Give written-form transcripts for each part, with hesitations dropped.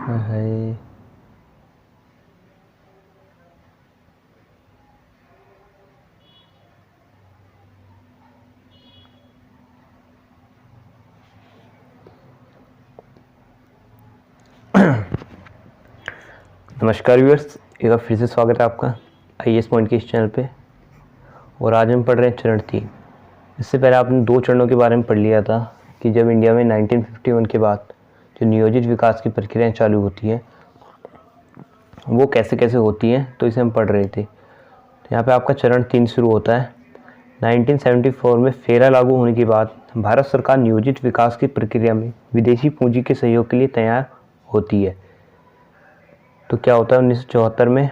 है। नमस्कार व्यूअर्स, एक बार फिर से स्वागत है आपका आईएएस पॉइंट के इस चैनल पे। और आज हम पढ़ रहे हैं चरण 3। इससे पहले आपने 2 चरणों के बारे में पढ़ लिया था कि जब इंडिया में 1951 के बाद जो नियोजित विकास की प्रक्रियाएं चालू होती हैं वो कैसे कैसे होती हैं, तो इसे हम पढ़ रहे थे। तो यहाँ पे आपका चरण 3 शुरू होता है। 1974 में फेरा लागू होने के बाद भारत सरकार नियोजित विकास की प्रक्रिया में विदेशी पूंजी के सहयोग के लिए तैयार होती है। तो क्या होता है 1974 में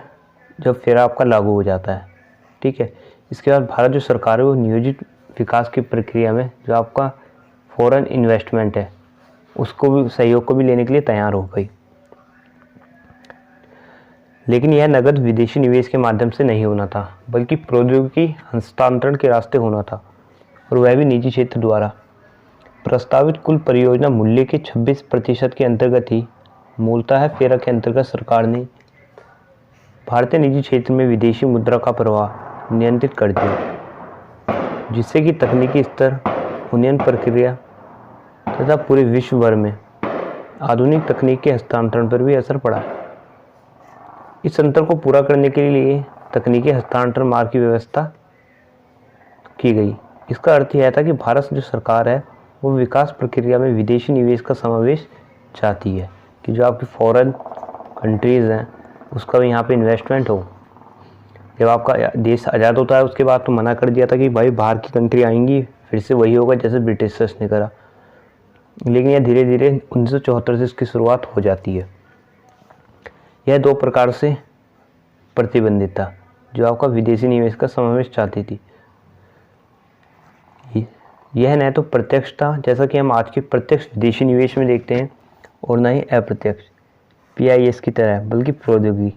जब फेरा आपका लागू हो जाता है, ठीक है। इसके बाद भारत जो सरकार है वो नियोजित विकास की प्रक्रिया में जो आपका फॉरेन इन्वेस्टमेंट है उसको भी सहयोग को भी लेने के लिए तैयार हो गई। लेकिन यह नगद विदेशी निवेश के माध्यम से नहीं होना था, बल्कि प्रौद्योगिकी हस्तांतरण के रास्ते होना था, और वह भी निजी क्षेत्र द्वारा। प्रस्तावित कुल परियोजना मूल्य के 26% के अंतर्गत ही मूलतः है फेरा के अंतर्गत सरकार ने भारतीय निजी क्षेत्र में विदेशी मुद्रा का प्रवाह नियंत्रित कर दिया, जिससे कि तकनीकी स्तर, उन्नयन प्रक्रिया तथा पूरे विश्व भर में आधुनिक तकनीक के हस्तांतरण पर भी असर पड़ा। इस अंतर को पूरा करने के लिए तकनीकी हस्तांतरण मार्ग की व्यवस्था की गई। इसका अर्थ यह था कि भारत जो सरकार है वो विकास प्रक्रिया में विदेशी निवेश का समावेश चाहती है कि जो आपकी फॉरेन कंट्रीज़ हैं उसका भी यहाँ पे इन्वेस्टमेंट हो। जब आपका देश आज़ाद होता है उसके बाद तो मना कर दिया था कि भाई बाहर की कंट्री आएंगी, फिर से वही होगा जैसे ब्रिटिशर्स ने करा। लेकिन यह धीरे धीरे 1974 से इसकी शुरुआत हो जाती है। यह 2 प्रकार से प्रतिबंधित था, जो आपका विदेशी निवेश का समावेश चाहती थी। यह न तो प्रत्यक्ष था जैसा कि हम आज के प्रत्यक्ष विदेशी निवेश में देखते हैं, और न ही अप्रत्यक्ष PIS की तरह, बल्कि प्रौद्योगिकी।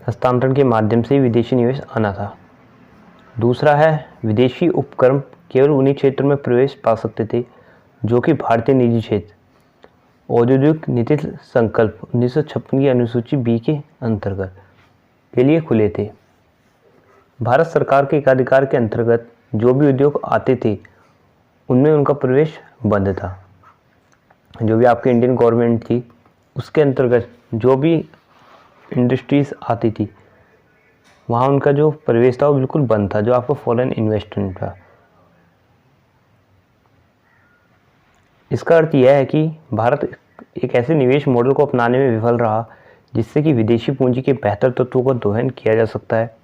हस्तांतरण के माध्यम से ही विदेशी निवेश आना था। दूसरा है विदेशी उपक्रम केवल उन्हीं क्षेत्रों में प्रवेश पा सकते थे जो कि भारतीय निजी क्षेत्र औद्योगिक नीति संकल्प 1956 की अनुसूची B के अंतर्गत के लिए खुले थे। भारत सरकार के एकाधिकार के अंतर्गत जो भी उद्योग आते थे उनमें उनका प्रवेश बंद था। जो भी आपकी इंडियन गवर्नमेंट थी उसके अंतर्गत जो भी इंडस्ट्रीज आती थी वहाँ उनका जो प्रवेश था वो बिल्कुल बंद था, जो आपका फॉरेन इन्वेस्टमेंट था। इसका अर्थ यह है कि भारत एक ऐसे निवेश मॉडल को अपनाने में विफल रहा जिससे कि विदेशी पूंजी के बेहतर तत्वों का दोहन किया जा सकता है।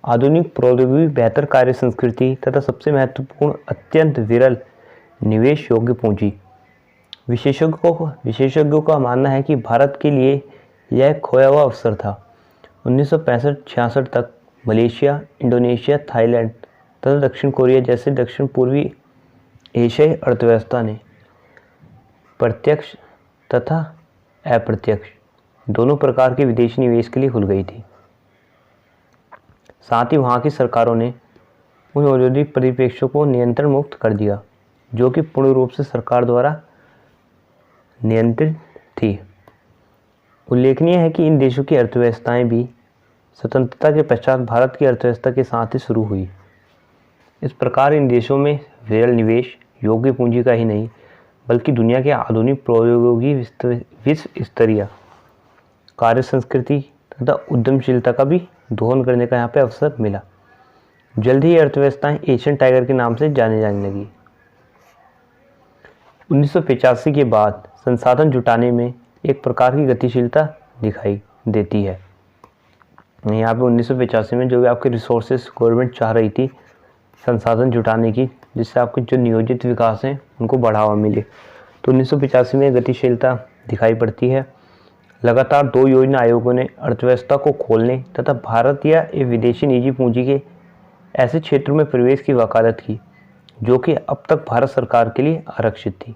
आधुनिक प्रौद्योगिकी, बेहतर कार्य संस्कृति तथा सबसे महत्वपूर्ण अत्यंत विरल निवेश योग्य पूंजी। विशेषज्ञों का मानना है कि भारत के लिए यह एक खोया हुआ अवसर था। 1965-66 तक मलेशिया, इंडोनेशिया, थाईलैंड तथा दक्षिण कोरिया जैसे दक्षिण पूर्वी एशियाई अर्थव्यवस्था ने प्रत्यक्ष तथा अप्रत्यक्ष दोनों प्रकार के विदेशी निवेश के लिए खुल गई थी। साथ ही वहाँ की सरकारों ने उन औद्योगिक परिप्रेक्ष्यों को नियंत्रण मुक्त कर दिया जो कि पूर्ण रूप से सरकार द्वारा नियंत्रित थी। उल्लेखनीय है कि इन देशों की अर्थव्यवस्थाएं भी स्वतंत्रता के पश्चात भारत की अर्थव्यवस्था के साथ ही शुरू हुई। इस प्रकार इन देशों में विरल निवेश योग्य पूंजी का ही नहीं बल्कि दुनिया के आधुनिक प्रौद्योगिकी, विश्व स्तरीय कार्य संस्कृति तथा उद्यमशीलता का भी दोहन करने का यहाँ पे अवसर मिला। जल्द ही अर्थव्यवस्थाएं एशियन टाइगर के नाम से जाने लगी। 1985 के बाद संसाधन जुटाने में एक प्रकार की गतिशीलता दिखाई देती है। यहाँ पे 1985 में जो भी आपके रिसोर्सेस गवर्नमेंट चाह रही थी संसाधन जुटाने की, जिससे आपके जो नियोजित विकास हैं उनको बढ़ावा मिले, तो 1985 में गतिशीलता दिखाई पड़ती है। लगातार 2 योजना आयोगों ने अर्थव्यवस्था को खोलने तथा भारत या विदेशी निजी पूंजी के ऐसे क्षेत्रों में प्रवेश की वकालत की जो कि अब तक भारत सरकार के लिए आरक्षित थी।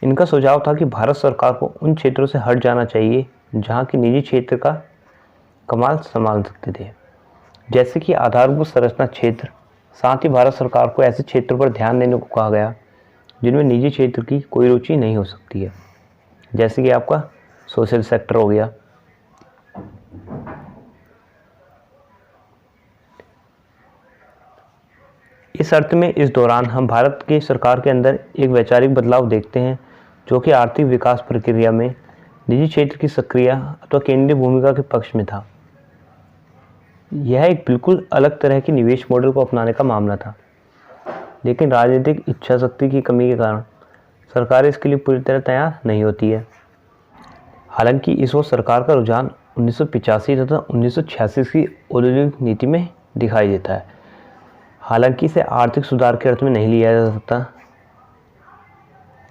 इनका सुझाव था कि भारत सरकार को उन क्षेत्रों से हट जाना चाहिए जहां की निजी क्षेत्र का कमाल संभाल सकते थे। जैसे कि आधारभूत संरचना क्षेत्र, साथ ही भारत सरकार को ऐसे क्षेत्रों पर ध्यान देने को कहा गया जिनमें निजी क्षेत्र की कोई रुचि नहीं हो सकती है, जैसे कि आपका सोशल सेक्टर हो गया। इस अर्थ में इस दौरान हम भारत की सरकार के अंदर एक वैचारिक बदलाव देखते हैं, जो कि आर्थिक विकास प्रक्रिया में निजी क्षेत्र की सक्रिय अथवा केंद्रीय भूमिका के पक्ष में था। यह एक बिल्कुल अलग तरह की निवेश मॉडल को अपनाने का मामला था, लेकिन राजनीतिक इच्छा शक्ति की कमी के कारण सरकार इसके लिए पूरी तरह तैयार नहीं होती है। हालांकि इस वक्त सरकार का रुझान 1985 तथा 1986 की औद्योगिक नीति में दिखाई देता है। हालांकि इसे आर्थिक सुधार के अर्थ में नहीं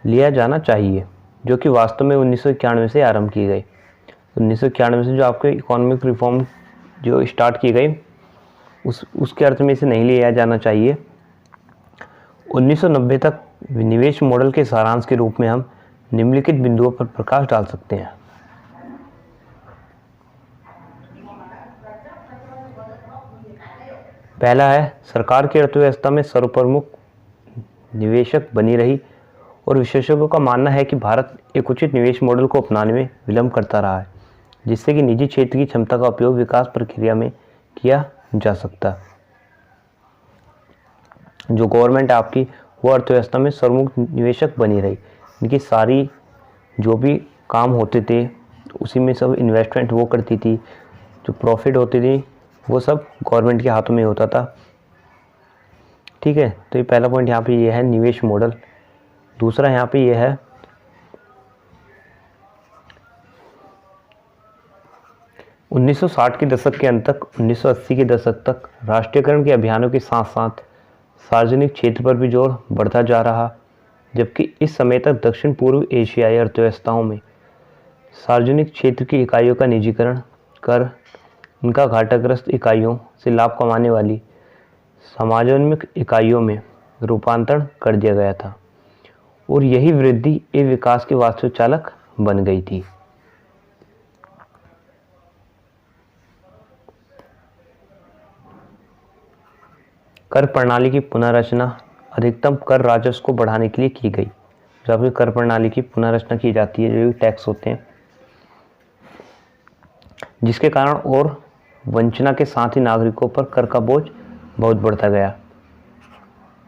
लिया जाना चाहिए, जो कि वास्तव में 1991 से आरंभ की गई। 1991 से जो आपके इकोनॉमिक रिफॉर्म जो स्टार्ट की गई उसके अर्थ में इसे नहीं लिया जाना चाहिए। 1990 तक निवेश मॉडल के सारांश के रूप में हम निम्नलिखित बिंदुओं पर प्रकाश डाल सकते हैं। पहला है, सरकार की अर्थव्यवस्था में सर्वप्रमुख निवेशक बनी रही और विशेषज्ञों का मानना है कि भारत एक उचित निवेश मॉडल को अपनाने में विलंब करता रहा है, जिससे कि निजी क्षेत्र की क्षमता का उपयोग विकास प्रक्रिया में किया जा सकता। जो गवर्नमेंट आपकी वो अर्थव्यवस्था में सर्वप्रमुख निवेशक बनी रही, इनकी सारी जो भी काम होते थे उसी में सब इन्वेस्टमेंट वो करती थी, जो प्रॉफिट होती थी वो सब गवर्नमेंट के हाथों में होता था। ठीक है, तो ये पहला पॉइंट यहाँ पे ये है निवेश मॉडल। दूसरा यहाँ पे ये है 1960 के दशक के अंत तक 1980 के दशक तक राष्ट्रीयकरण के अभियानों के साथ साथ सार्वजनिक क्षेत्र पर भी जोर बढ़ता जा रहा, जबकि इस समय तक दक्षिण पूर्व एशियाई अर्थव्यवस्थाओं में सार्वजनिक क्षेत्र की इकाइयों का निजीकरण कर उनका घाटाग्रस्त इकाइयों से लाभ कमाने वाली समाजोन्मुख इकाइयों में रूपांतरण कर दिया गया था और यही वृद्धि एवं विकास के वास्तविक चालक बन गई थी। कर प्रणाली की पुनर्रचना अधिकतम कर राजस्व को बढ़ाने के लिए की गई। जब भी कर प्रणाली की पुनर्रचना की जाती है, जो भी टैक्स होते हैं, जिसके कारण और वंचना के साथ ही नागरिकों पर कर का बोझ बहुत बढ़ता गया।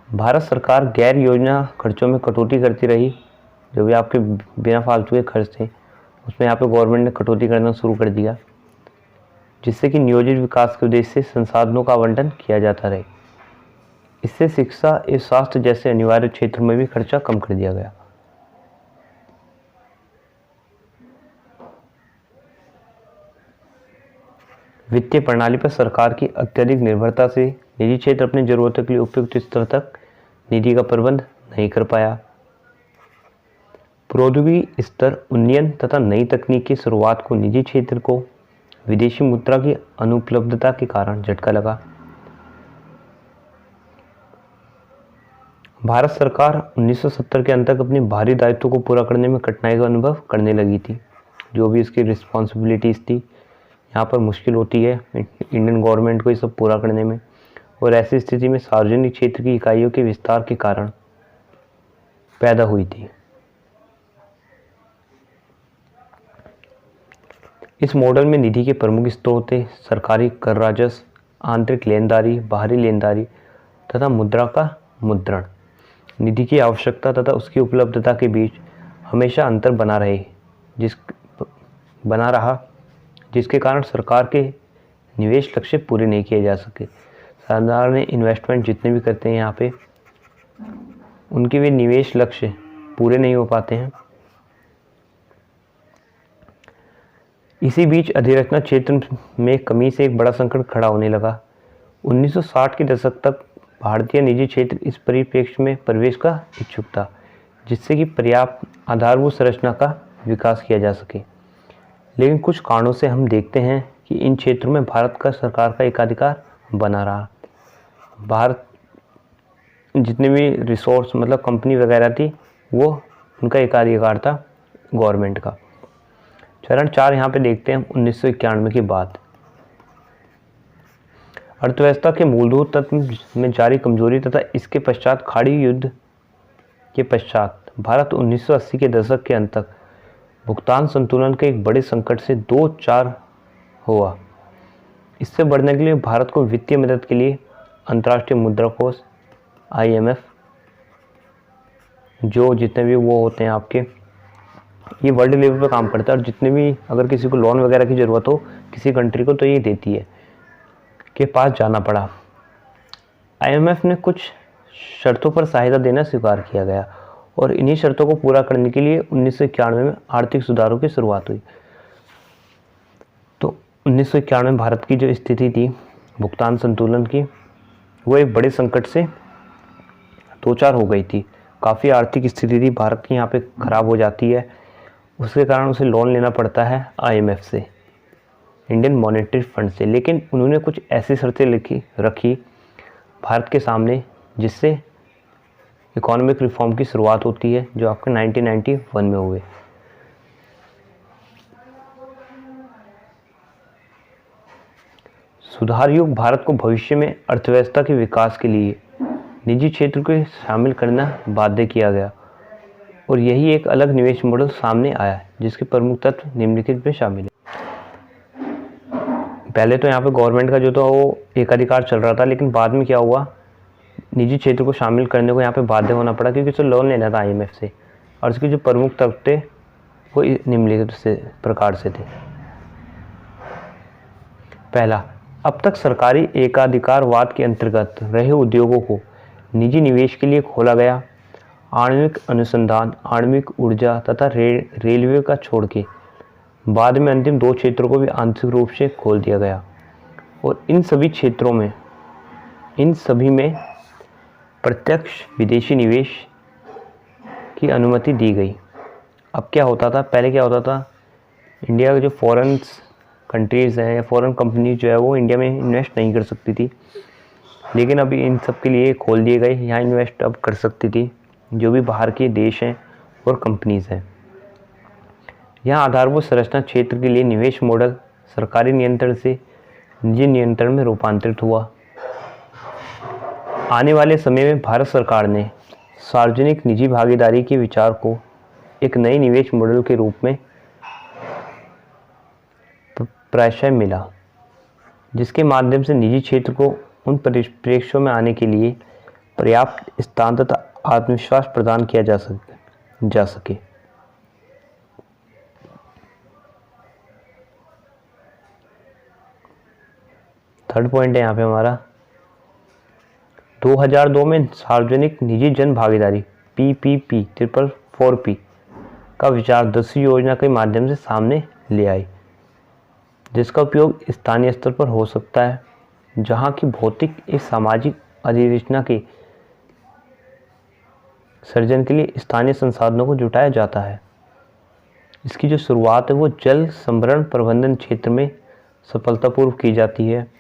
भारत सरकार गैर योजना खर्चों में कटौती करती रही। जो भी आपके बिना फालतू के खर्च थे उसमें यहाँ पे गवर्नमेंट ने कटौती करना शुरू कर दिया, जिससे कि नियोजित विकास के उद्देश्य से संसाधनों का आवंटन किया जाता रहे। इससे शिक्षा एवं स्वास्थ्य जैसे अनिवार्य क्षेत्रों में भी खर्चा कम कर दिया गया। वित्तीय प्रणाली पर सरकार की अत्यधिक निर्भरता से निजी क्षेत्र अपनी जरूरतों के लिए उपयुक्त स्तर तक निधि का प्रबंध नहीं कर पाया। प्रौद्योगिकी स्तर उन्नयन तथा नई तकनीक की शुरुआत को निजी क्षेत्र को विदेशी मुद्रा की अनुपलब्धता के कारण झटका लगा। भारत सरकार 1970 के अंत तक अपने भारी दायित्वों को पूरा करने में कठिनाई का अनुभव करने लगी थी। जो भी इसकी रिस्पॉन्सिबिलिटीज़ थी, यहाँ पर मुश्किल होती है इंडियन गवर्नमेंट को ये सब पूरा करने में, और ऐसी स्थिति में सार्वजनिक क्षेत्र की इकाइयों के विस्तार के कारण पैदा हुई थी। इस मॉडल में निधि के प्रमुख स्रोत थे सरकारी कर राजस्व, आंतरिक लेनदारी, बाहरी लेनदारी तथा मुद्रा का मुद्रण। निधि की आवश्यकता तथा उसकी उपलब्धता के बीच हमेशा अंतर बना रहा, जिसके कारण सरकार के निवेश लक्ष्य पूरे नहीं किए जा सके। साधारण इन्वेस्टमेंट जितने भी करते हैं यहाँ पे, उनके भी निवेश लक्ष्य पूरे नहीं हो पाते हैं। इसी बीच अधिरचना क्षेत्र में कमी से एक बड़ा संकट खड़ा होने लगा। 1960 के दशक तक भारतीय निजी क्षेत्र इस परिप्रेक्ष्य में प्रवेश का इच्छुक था, जिससे कि पर्याप्त आधारभूत संरचना का विकास किया जा सके। लेकिन कुछ कारणों से हम देखते हैं कि इन क्षेत्रों में भारत का सरकार का एकाधिकार बना रहा। भारत जितने भी रिसोर्स मतलब कंपनी वगैरह थी, वो उनका एकाधिकार था गवर्नमेंट का। चरण 4 यहाँ पे देखते हैं 1991 के बाद। अर्थव्यवस्था के मूलभूत तत्व में जारी कमजोरी तथा इसके पश्चात खाड़ी युद्ध के पश्चात भारत 1980 के दशक के अंत तक भुगतान संतुलन के एक बड़े संकट से दो चार हुआ। इससे बढ़ने के लिए भारत को वित्तीय मदद के लिए अंतर्राष्ट्रीय मुद्रा कोष IMF, जो जितने भी वो होते हैं आपके, ये वर्ल्ड लेवल पे काम करता है और जितने भी अगर किसी को लोन वगैरह की ज़रूरत हो किसी कंट्री को तो ये देती है, के पास जाना पड़ा। IMF ने कुछ शर्तों पर सहायता देना स्वीकार किया गया और इन्हीं शर्तों को पूरा करने के लिए 1991 में आर्थिक सुधारों की शुरुआत हुई। तो 1991 में भारत की जो स्थिति थी भुगतान संतुलन की, वो एक बड़े संकट से दो चार हो गई थी। काफ़ी आर्थिक स्थिति थी भारत की यहाँ पे ख़राब हो जाती है, उसके कारण उसे लोन लेना पड़ता है IMF से, इंडियन मॉनेटरी फंड से। लेकिन उन्होंने कुछ ऐसी शर्तें रखी भारत के सामने जिससे इकोनॉमिक रिफॉर्म की शुरुआत होती है, जो आपके 1991 में हुए। सुधार युग भारत को भविष्य में अर्थव्यवस्था के विकास के लिए निजी क्षेत्र को शामिल करना बाध्य किया गया और यही एक अलग निवेश मॉडल सामने आया जिसके प्रमुख तत्व निम्नलिखित में शामिल है। पहले तो यहाँ पे गवर्नमेंट का जो था वो एकाधिकार चल रहा था, लेकिन बाद में क्या हुआ, निजी क्षेत्र को शामिल करने को यहाँ पे बाध्य होना पड़ा क्योंकि उसे लोन लेना था IMF से, और उसके जो प्रमुख तत्व थे वो निम्नलिखित प्रकार से थे। पहला, अब तक सरकारी एकाधिकारवाद के अंतर्गत रहे उद्योगों को निजी निवेश के लिए खोला गया। आणविक अनुसंधान, आणविक ऊर्जा तथा रेलवे का छोड़ के बाद में अंतिम दो क्षेत्रों को भी आंशिक रूप से खोल दिया गया और इन सभी में प्रत्यक्ष विदेशी निवेश की अनुमति दी गई। अब क्या होता था, पहले क्या होता था, इंडिया के जो फॉरेन कंट्रीज़ हैं या फॉरेन कंपनी जो है वो इंडिया में इन्वेस्ट नहीं कर सकती थी, लेकिन अभी इन सब के लिए खोल दिए गए, यहाँ इन्वेस्ट अब कर सकती थी जो भी बाहर के देश हैं और कंपनीज़ हैं। यहाँ आधारभूत संरचना क्षेत्र के लिए निवेश मॉडल सरकारी नियंत्रण से निजी नियंत्रण में रूपांतरित हुआ। आने वाले समय में भारत सरकार ने सार्वजनिक निजी भागीदारी के विचार को एक नए निवेश मॉडल के रूप में प्रश्रय मिला, जिसके माध्यम से निजी क्षेत्र को उन परिप्रेक्ष्यों में आने के लिए पर्याप्त स्थान तथा आत्मविश्वास प्रदान किया जा सके। थर्ड पॉइंट है यहाँ पे हमारा 2002 में सार्वजनिक निजी जन भागीदारी PPP 444P का विचार 10वीं योजना के माध्यम से सामने ले आई, जिसका उपयोग स्थानीय स्तर पर हो सकता है, जहाँ की भौतिक एवं सामाजिक अधिरचना के सर्जन के लिए स्थानीय संसाधनों को जुटाया जाता है। इसकी जो शुरुआत है वो जल संभरण प्रबंधन क्षेत्र में सफलतापूर्वक की जाती है।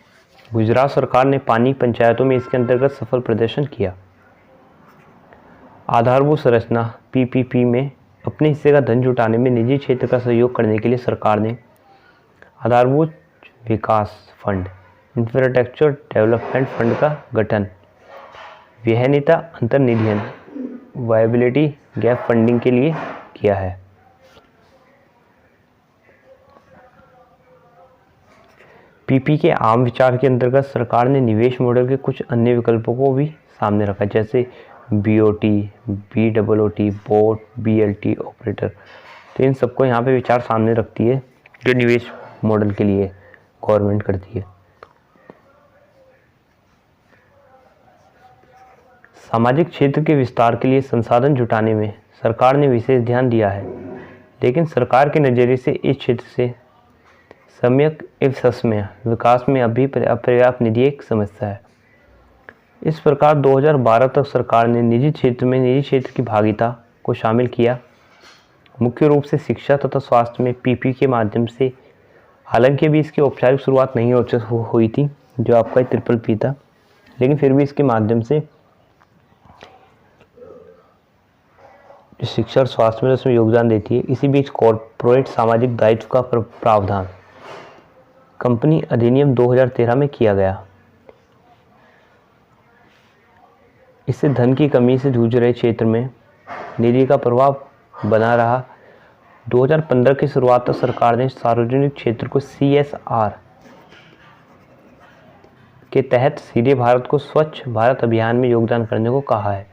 गुजरात सरकार ने पानी पंचायतों में इसके अंतर्गत सफल प्रदर्शन किया। आधारभूत संरचना PPP में अपने हिस्से का धन जुटाने में निजी क्षेत्र का सहयोग करने के लिए सरकार ने आधारभूत विकास फंड इंफ्रास्ट्रक्चर डेवलपमेंट फंड का गठन व्यहनीयता अंतर्निधियन वायबिलिटी गैप फंडिंग के लिए किया है। PP के आम विचार के अंतर्गत सरकार ने निवेश मॉडल के कुछ अन्य विकल्पों को भी सामने रखा, जैसे BOT, BOOT, boat, BLT operator. तो इन सबको यहाँ पे विचार सामने रखती है जो निवेश मॉडल के लिए गवर्नमेंट करती है। सामाजिक क्षेत्र के विस्तार के लिए संसाधन जुटाने में सरकार ने विशेष ध्यान दिया है, लेकिन सरकार के नज़रिए से इस क्षेत्र से सम्यक एवं सस्मय विकास में अभी अपर्याप्त निधि एक समस्या है। इस प्रकार 2012 तक सरकार ने निजी क्षेत्र की भागीदारी को शामिल किया, मुख्य रूप से शिक्षा तथा स्वास्थ्य में PP के माध्यम से। हालांकि अभी इसकी औपचारिक शुरुआत नहीं हुई थी, जो आपका PPP था, लेकिन फिर भी इसके माध्यम से शिक्षा और स्वास्थ्य में उसमें योगदान देती है। इसी बीच कॉर्पोरेट सामाजिक दायित्व का प्रावधान कंपनी अधिनियम 2013 में किया गया। इससे धन की कमी से जूझ रहे क्षेत्र में निधि का प्रभाव बना रहा। 2015 की शुरुआत तक सरकार ने सार्वजनिक क्षेत्र को CSR के तहत सीधे भारत को स्वच्छ भारत अभियान में योगदान करने को कहा है,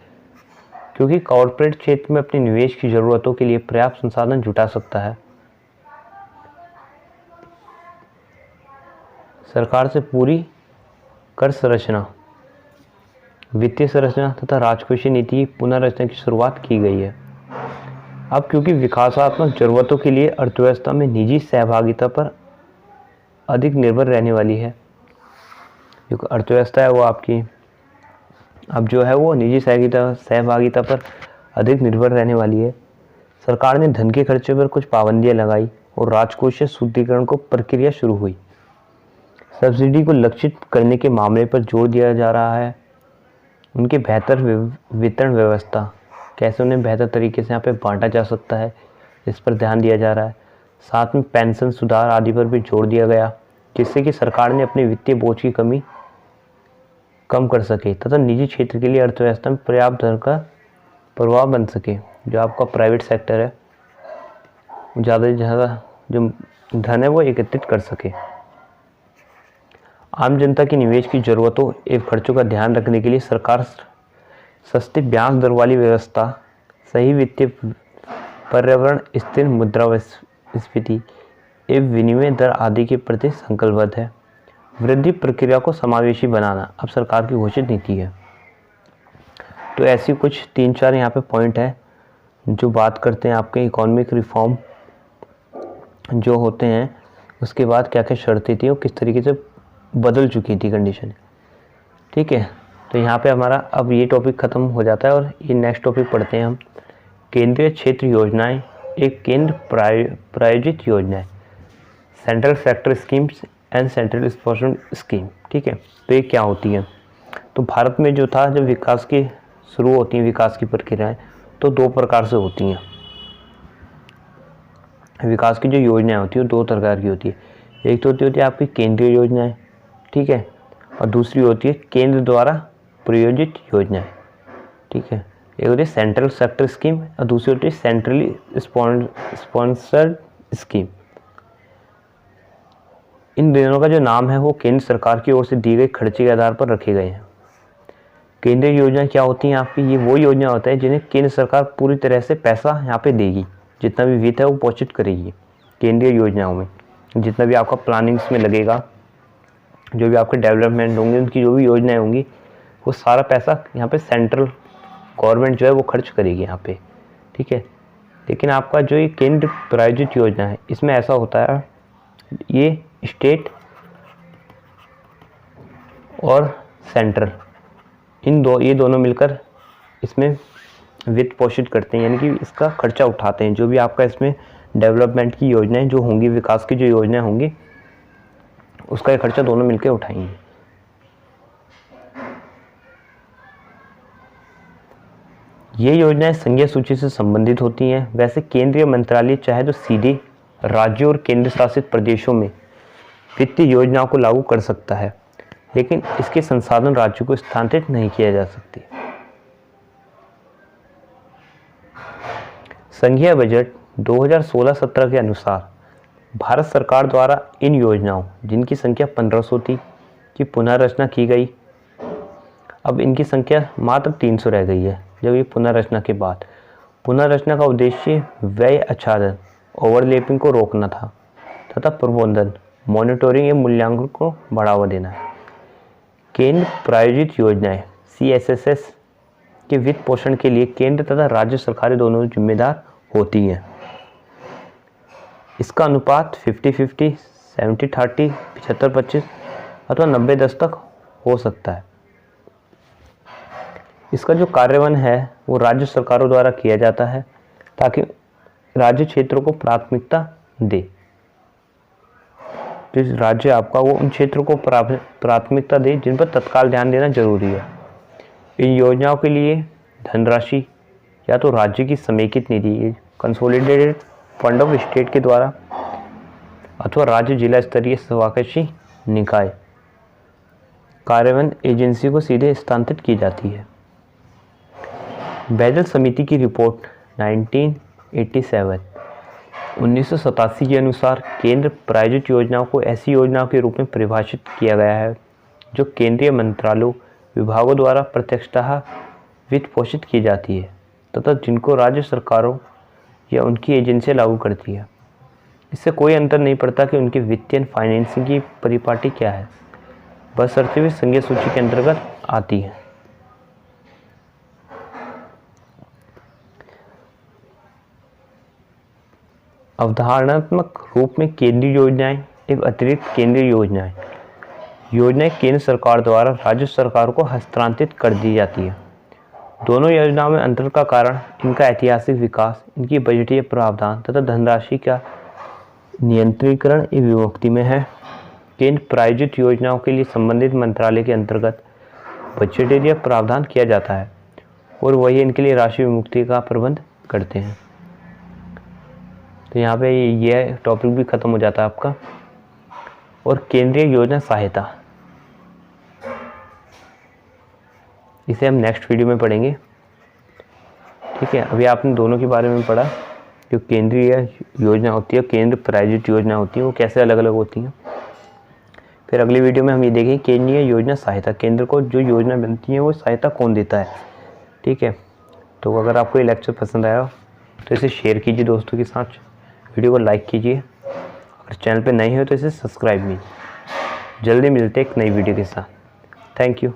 क्योंकि कॉर्पोरेट क्षेत्र में अपने निवेश की जरूरतों के लिए पर्याप्त संसाधन जुटा सकता है। सरकार से पूरी कर संरचना, वित्तीय संरचना तथा राजकोषीय नीति की पुनर्रचना की शुरुआत की गई है। अब क्योंकि विकासात्मक जरूरतों के लिए अर्थव्यवस्था में निजी सहभागिता पर अधिक निर्भर रहने वाली है। जो अर्थव्यवस्था है वो आपकी अब जो है वो निजी सहभागिता पर अधिक निर्भर रहने वाली है। सरकार ने धन के खर्चे पर कुछ पाबंदियां लगाई और राजकोषीय शुद्धिकरण को प्रक्रिया शुरू हुई। सब्सिडी को लक्षित करने के मामले पर जोर दिया जा रहा है। उनके बेहतर वितरण व्यवस्था, कैसे उन्हें बेहतर तरीके से यहाँ पे बांटा जा सकता है, इस पर ध्यान दिया जा रहा है। साथ में पेंशन सुधार आदि पर भी जोर दिया गया, जिससे कि सरकार ने अपने वित्तीय बोझ की कमी कम कर सके तथा निजी क्षेत्र के लिए अर्थव्यवस्था में पर्याप्त धन का प्रभाव बन सके। जो आपका प्राइवेट सेक्टर है ज़्यादा से ज़्यादा जो धन है वो एकत्रित कर सके। आम जनता की निवेश की जरूरतों एवं खर्चों का ध्यान रखने के लिए सरकार सस्ती ब्याज दर वाली व्यवस्था, सही वित्तीय पर्यावरण, स्थिर मुद्रास्फीति एवं विनिमय दर आदि के प्रति संकल्पबद्ध है। वृद्धि प्रक्रिया को समावेशी बनाना अब सरकार की घोषित नीति है। तो ऐसी कुछ 3-4 यहाँ पे पॉइंट है जो बात करते हैं आपके इकोनॉमिक रिफॉर्म जो होते हैं, उसके बाद क्या क्या शर्तें थी और किस तरीके से बदल चुकी थी कंडीशन। ठीक है, तो यहाँ पे हमारा अब ये टॉपिक ख़त्म हो जाता है और ये नेक्स्ट टॉपिक पढ़ते हैं हम। केंद्रीय क्षेत्र योजनाएं एक केंद्र प्रायोजित योजना है, central sector schemes and central sponsored scheme. ठीक है, तो ये क्या होती है? तो भारत में जो था, जब विकास की शुरू होती है विकास की प्रक्रियाएं, तो 2 प्रकार से होती हैं। विकास की जो योजनाएं होती है वो 2 प्रकार की होती है। एक तो होती है आपकी केंद्रीय योजनाएं, ठीक है, और दूसरी होती है केंद्र द्वारा प्रायोजित योजनाएं। ठीक है, एक होती है सेंट्रल सेक्टर स्कीम और दूसरी होती है सेंट्रली स्पॉन्सर्ड स्कीम। इन दोनों का जो नाम है वो केंद्र सरकार की ओर से दी गई खर्चे के आधार पर रखे गए हैं। केंद्रीय योजना क्या होती हैं आपकी? ये वो योजना होता है जिन्हें केंद्र सरकार पूरी तरह से पैसा यहाँ पे देगी, जितना भी वित्त है वो पोषित करेगी। केंद्रीय योजनाओं में जितना भी आपका प्लानिंग्स में लगेगा, जो भी आपके डेवलपमेंट होंगे, उनकी जो भी योजनाएं होंगी, वो सारा पैसा यहाँ पे सेंट्रल गवर्नमेंट जो है वो खर्च करेगी यहाँ पे। ठीक है, लेकिन आपका जो ये केंद्र प्रायोजित योजना है, इसमें ऐसा होता है, ये स्टेट और सेंट्रल ये दोनों मिलकर इसमें वित्त पोषित करते हैं, यानी कि इसका खर्चा उठाते हैं। जो भी आपका इसमें डेवलपमेंट की योजनाएं जो होंगी, विकास की जो योजनाएं होंगी, उसका ये खर्चा दोनों मिलकर उठाएंगे। ये योजनाएं संघीय सूची से संबंधित होती हैं। वैसे केंद्रीय मंत्रालय चाहे तो सीधे राज्यों और केंद्र शासित प्रदेशों में वित्तीय योजनाओं को लागू कर सकता है, लेकिन इसके संसाधन राज्यों को स्थानांतरित नहीं किया जा सकते। संघीय बजट 2016-17 के अनुसार भारत सरकार द्वारा इन योजनाओं, जिनकी संख्या 1500 थी, की पुनर्रचना की गई। अब इनकी संख्या मात्र 300 रह गई है। जब ये पुनर्रचना के बाद, पुनर्रचना का उद्देश्य व्यय आच्छादन, ओवरलैपिंग को रोकना था तथा प्रबंधन, मॉनिटरिंग एवं मूल्यांकन को बढ़ावा देना है। केंद्र प्रायोजित योजनाएं CSSS के वित्त पोषण के लिए केंद्र तथा राज्य सरकारें दोनों जिम्मेदार होती हैं। इसका अनुपात 50-50, 70-30, 75-25 अथवा 90-10 तक हो सकता है। इसका जो कार्यान्वयन है वो राज्य सरकारों द्वारा किया जाता है, ताकि राज्य क्षेत्रों को प्राथमिकता दे। जिस राज्य आपका वो उन क्षेत्रों को प्राथमिकता दे जिन पर तत्काल ध्यान देना जरूरी है। इन योजनाओं के लिए धनराशि या तो राज्य की समेकित निधि, कंसोलिडेटेड फंड ऑफ स्टेट के द्वारा, अथवा राज्य जिला स्तरीय स्वायत्त निकाय कार्यान्वयन एजेंसी को सीधे स्थानांतरित की जाती है। बैदल समिति की रिपोर्ट 1987 के अनुसार केंद्र प्रायोजित योजनाओं को ऐसी योजनाओं के रूप में परिभाषित किया गया है जो केंद्रीय मंत्रालयों विभागों द्वारा प्रत्यक्षतः वित्त पोषित की जाती है तथा जिनको राज्य सरकारों या उनकी एजेंसियां लागू करती है। इससे कोई अंतर नहीं पड़ता कि उनकी वित्तीय फाइनेंसिंग की परिपाटी क्या है, बशर्ते वे संघीय सूची के अंतर्गत आती है। अवधारणात्मक रूप में केंद्रीय योजनाएं एवं अतिरिक्त केंद्रीय योजनाएं केंद्र सरकार द्वारा राज्य सरकार को हस्तांतरित कर दी जाती है। दोनों योजनाओं में अंतर का कारण इनका ऐतिहासिक विकास, इनकी बजटीय प्रावधान तथा धनराशि का नियंत्रीकरण एवं विमुक्ति में है। केंद्र प्रायोजित योजनाओं के लिए संबंधित मंत्रालय के अंतर्गत बजटीय प्रावधान किया जाता है और वही इनके लिए राशि विमुक्ति का प्रबंध करते हैं। तो यहाँ पे यह टॉपिक भी खत्म हो जाता है आपका। और केंद्रीय योजना सहायता, इसे हम नेक्स्ट वीडियो में पढ़ेंगे। ठीक है, अभी आपने दोनों के बारे में पढ़ा, जो केंद्रीय योजना होती है, केंद्र प्रायोजित योजना होती है, वो कैसे अलग अलग होती हैं। फिर अगली वीडियो में हम ये देखेंगे केंद्रीय योजना सहायता, केंद्र को जो योजना बनती है वो सहायता कौन देता है। ठीक है, तो अगर आपको ये लेक्चर पसंद आया तो इसे शेयर कीजिए दोस्तों के साथ, वीडियो को लाइक कीजिए, अगर चैनल पे नए हो तो इसे सब्सक्राइब कीजिए। जल्दी मिलते हैं एक नई वीडियो के साथ। Thank you.